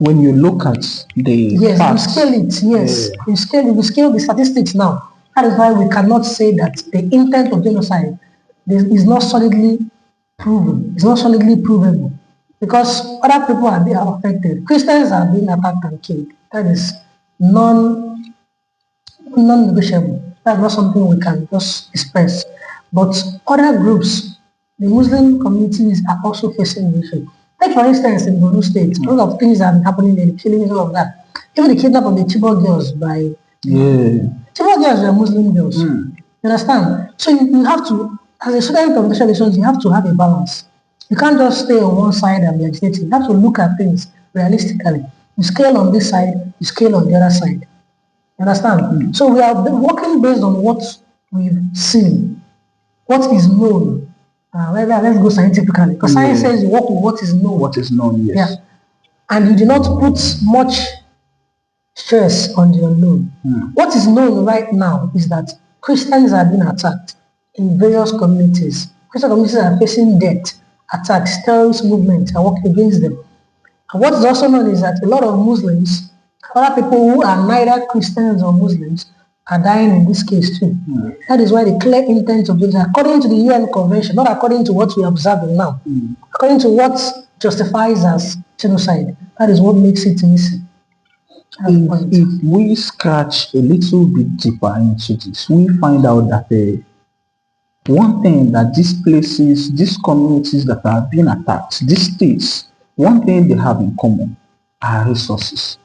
when you look at the facts, you scale it. Yes, you scale the statistics now. That is why we cannot say that the intent of genocide is not solidly proven. It's not solidly provable because other people are being affected. Christians are being attacked and killed. That is non-negotiable. That's not something we can just express. But other groups, the Muslim communities are also facing the issue. Take for instance in Borno State, a lot of things have been happening there, the killings, all of that. Even the kidnap of the Chibok girls by Chibok girls were Muslim girls. You understand? So you have to, as a student of international relations, you have to have a balance. You can't just stay on one side and be agitating. You have to look at things realistically. You scale on this side, you scale on the other side. You understand? So we are working based on what we've seen, what is known. Let's go scientifically. Because science says you work with what is known. What is known, yes. Yeah. And you do not put much stress on the unknown. What is known right now is that Christians are being attacked in various communities. Christian communities are facing death, attacks, terrorist movements are working against them. And what is also known is that a lot of Muslims, other people who are neither Christians or Muslims, are dying in this case too. That is why the clear intent of this, according to the UN Convention, not according to what we are observing now, according to what justifies as genocide, that is what makes it missing. If we scratch a little bit deeper into this, we find out that one thing that these places, these communities that are being attacked, these states, one thing they have in common are resources.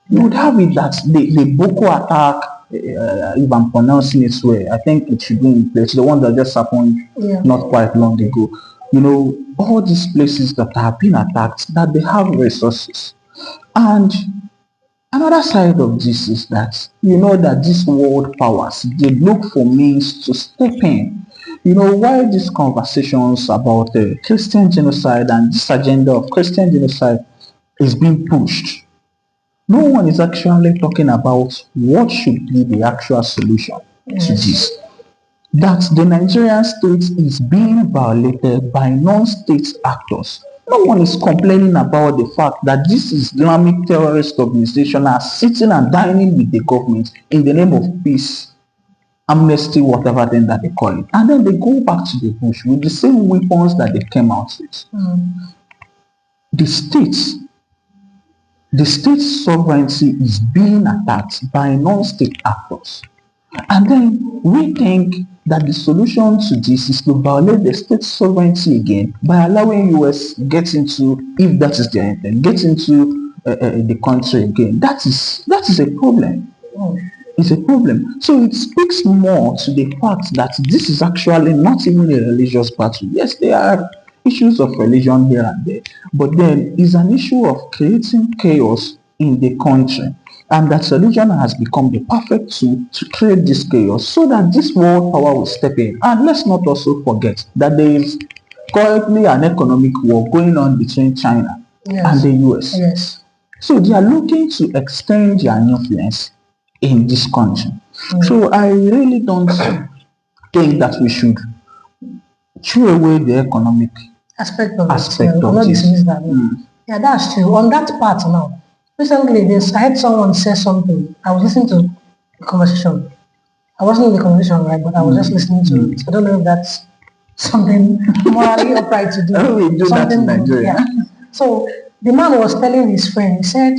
You would have it that the Boko attack, if I'm pronouncing it well, I think it should be in place. The one that just happened not quite long ago. You know, all these places that have been attacked, that they have resources. And another side of this is that, you know, that these world powers, they look for means to step in. You know, while these conversations about Christian genocide and this agenda of Christian genocide is being pushed, no one is actually talking about what should be the actual solution to this. That the Nigerian state is being violated by non-state actors. No one is complaining about the fact that this Islamic terrorist organization are sitting and dining with the government in the name of peace, amnesty, whatever then that they call it. And then they go back to the bush with the same weapons that they came out with. The state's sovereignty is being attacked by non-state actors. And then we think that the solution to this is to violate the state's sovereignty again by allowing US get into, if that is their intent, get into the country again. That is a problem. It's a problem. So it speaks more to the fact that this is actually not even a religious battle. Yes, there are issues of religion here and there, but then it's an issue of creating chaos in the country, and that religion has become the perfect tool to create this chaos so that this world power will step in. And let's not also forget that there is currently an economic war going on between China and the US. So they are looking to extend their influence in this country. So I really don't think that we should throw away the economic aspect of this. Yeah, that's true. On that part now, recently I had someone say something. I was listening to the conversation. I wasn't in the conversation, right, but I was just listening to it. I don't know if that's something morally upright to do. We do that in Nigeria. So the man was telling his friend, he said,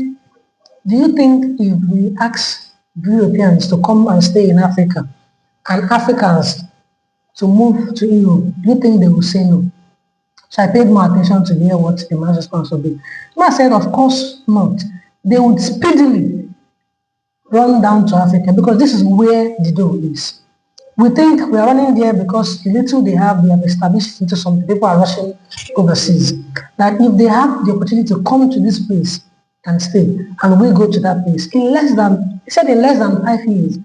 do you think if we ask Europeans to come and stay in Africa and Africans to move to Europe, do you think they will say no? So I paid more attention to hear what the man's response would be. The man said, of course not. They would speedily run down to Africa because this is where the dough is. We think we are running there because the little they have established into something. People are rushing overseas. That if they have the opportunity to come to this place and stay, and we go to that place, in less than 5 years,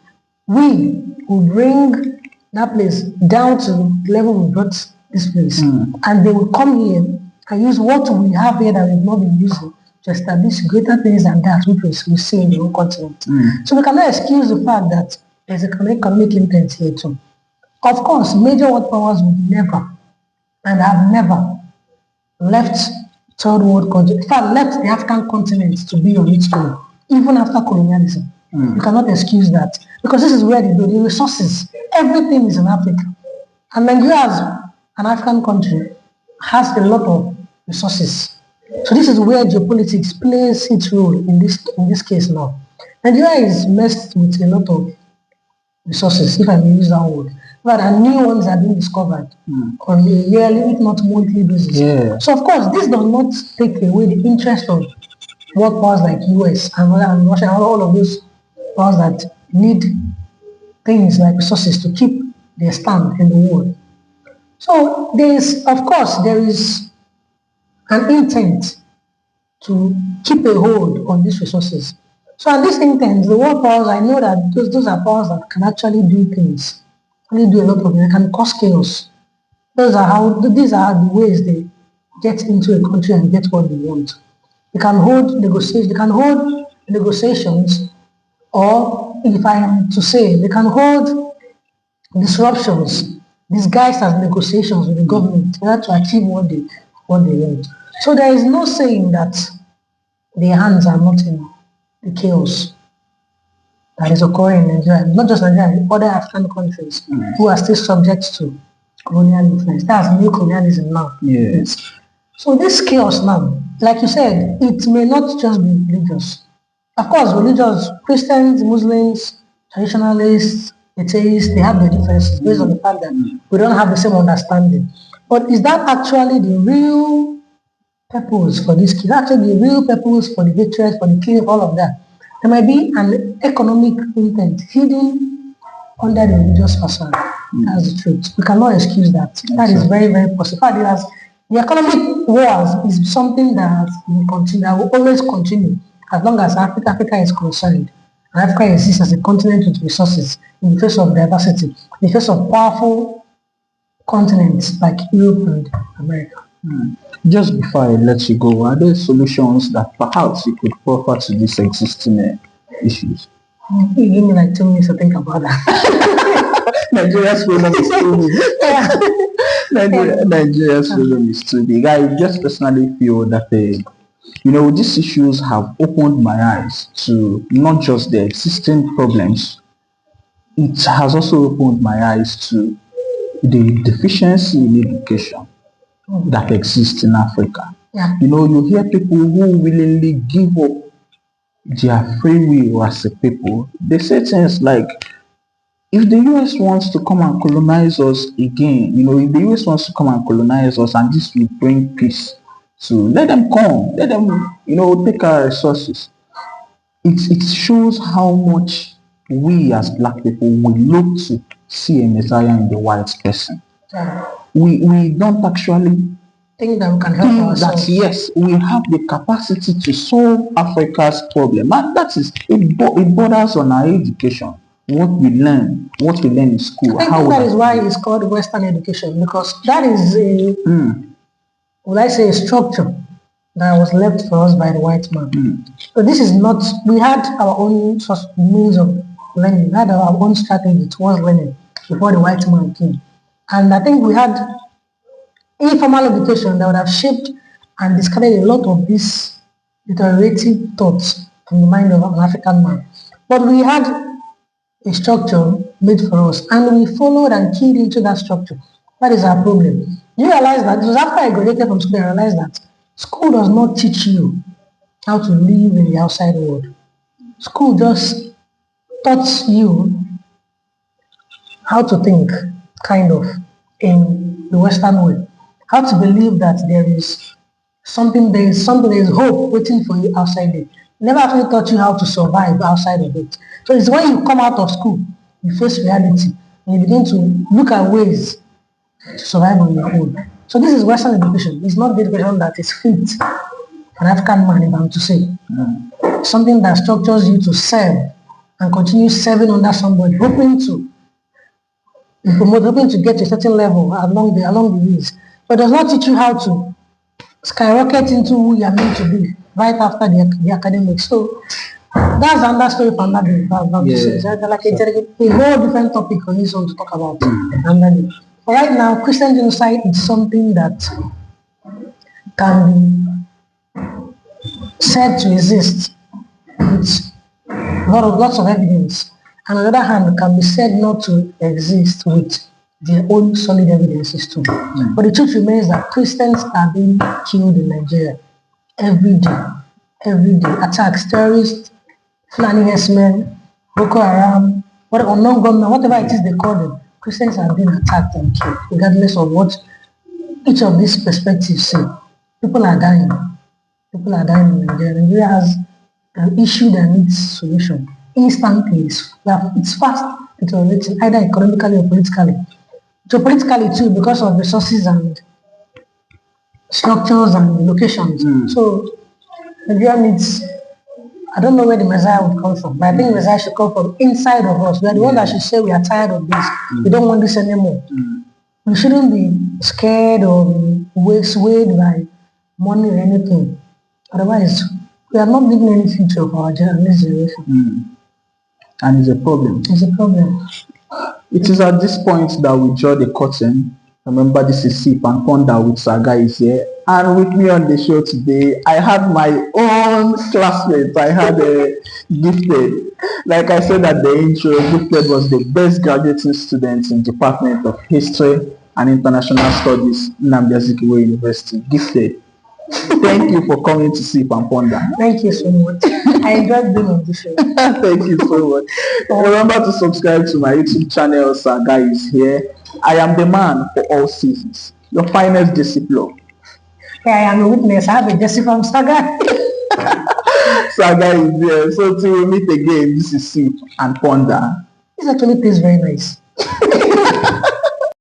we will bring that place down to the level we brought this place. And they will come here and use what we have here that we've not been using to establish greater things than that which we see in the whole continent. So we cannot excuse the fact that there's an economic intent here too. Of course, major world powers would never and have never left third world country. In fact, left the African continent to be on its own, even after colonialism. You cannot excuse that because this is where the resources, everything is in Africa. And Nigeria as an African country has a lot of resources. So this is where geopolitics plays its role in this case now. Nigeria is messed with a lot of resources, if I may use that word. But new ones are being discovered on a yearly, if not monthly basis. Yeah. So of course, this does not take away the interest of world powers like US and Russia and all of those powers that need things like resources to keep their stand in the world. So there is an intent to keep a hold on these resources. So at this intent, the world powers, I know that those are powers that can actually do things, really do a lot of it. They can cause chaos. These are the ways they get into a country and get what they want. They can hold negotiations, or if I am to say, they can hold disruptions disguised as negotiations with the government in order to achieve what they want. So there is no saying that their hands are not in the chaos that is occurring in Nigeria, not just Nigeria, other African countries who are still subject to colonial influence. That's new colonialism now. Yes. So this chaos now, like you said, it may not just be religious. Of course, religious, Christians, Muslims, traditionalists, atheists, they have their differences based on the fact that we don't have the same understanding. But is that actually the real purpose for this case? Actually, the real purpose for the hatred, for the killing, all of that? There might be an economic intent hidden under the religious facade. That's the truth. We cannot excuse that. That is very, very possible. The economic wars is something that will continue, that will always continue as long as Africa is concerned. And Africa exists as a continent with resources in the face of diversity, in the face of powerful continents like Europe and America. Just before I let you go, are there solutions that perhaps you could offer to these existing issues? You give me like 2 minutes to think about that. Nigeria's problem is too big. Nigeria's problem is too big. I just personally feel that these issues have opened my eyes to not just the existing problems. It has also opened my eyes to the deficiency in education that exists in Africa. Yeah. You hear people who willingly give up their free will as a people. They say things like, if the US wants to come and colonize us again, if the US wants to come and colonize us and this will bring peace, so let them come, let them, take our resources. It shows how much we as black people will look to see a messiah in the white person. Yeah. We don't actually think that we can help ourselves. That yes, we have the capacity to solve Africa's problem. And that is, it borders on our education. What we learn in school. I think that is why it's called Western education, because that is a structure that was left for us by the white man. But this is not, we had our own means of learning, we had our own strategy towards learning before the white man came. And I think we had informal education that would have shaped and discarded a lot of these deteriorative thoughts from the mind of an African man. But we had a structure made for us, and we followed and keyed into that structure. That is our problem. You realize that it was after I graduated from school I realized that school does not teach you how to live in the outside world. School just taught you how to think, kind of, in the Western way. How to believe that there is hope waiting for you outside it. Never actually taught you how to survive outside of it. So it's when you come out of school, you face reality, and you begin to look at ways to survive on your own. So this is Western education. It's not the education that is fit for an African man, if I'm to say. Something that structures you to serve and continue serving under somebody, hoping to get to a certain level along the ways. But does not teach you how to skyrocket into who you are meant to be right after the academics. So that's another story for another day. It's like a whole different topic on this one to talk about. But right now, Christian genocide is something that can be said to exist with lots of evidence, and on the other hand, can be said not to exist with their own solid evidences too. But the truth remains that Christians are being killed in Nigeria every day. Every day. Attacks, terrorists, Fulani herdsmen, Boko Haram, unknown gunmen, whatever it is they call them, Christians are being attacked and killed, regardless of what each of these perspectives say. People are dying. People are dying in Nigeria. Nigeria has an issue that needs solution. Instantly, it's fast deteriorating, either economically or politically. Geopolitically too, because of resources and structures and locations. So Nigeria needs, I don't know where the Messiah would come from, but I think the Messiah should come from inside of us. We are the one that should say we are tired of this. We don't want this anymore. We shouldn't be scared or be swayed by money or anything. Otherwise, we are not leaving any future for our generation. And it's a problem. It's a problem. It is at this point that we draw the curtain. Remember, this is Sip&Ponder with SirguyIsHere. And with me on the show today, I had my own classmate. I had a Gifted. Like I said at the intro, Gifted was the best graduating student in Department of History and International Studies in Nnamdi Azikiwe University. Gifted. Thank you for coming to Sip&Ponder. Thank you so much. I enjoyed being on the show. Thank you so much. Remember to subscribe to my YouTube channel, SirguyIsHere. I am the man for all seasons. Your finest disciple. Yeah, I am a witness. I have a disciple from Saga. Saga is here. So till we meet again, this is Sip&Ponder. This actually tastes very nice.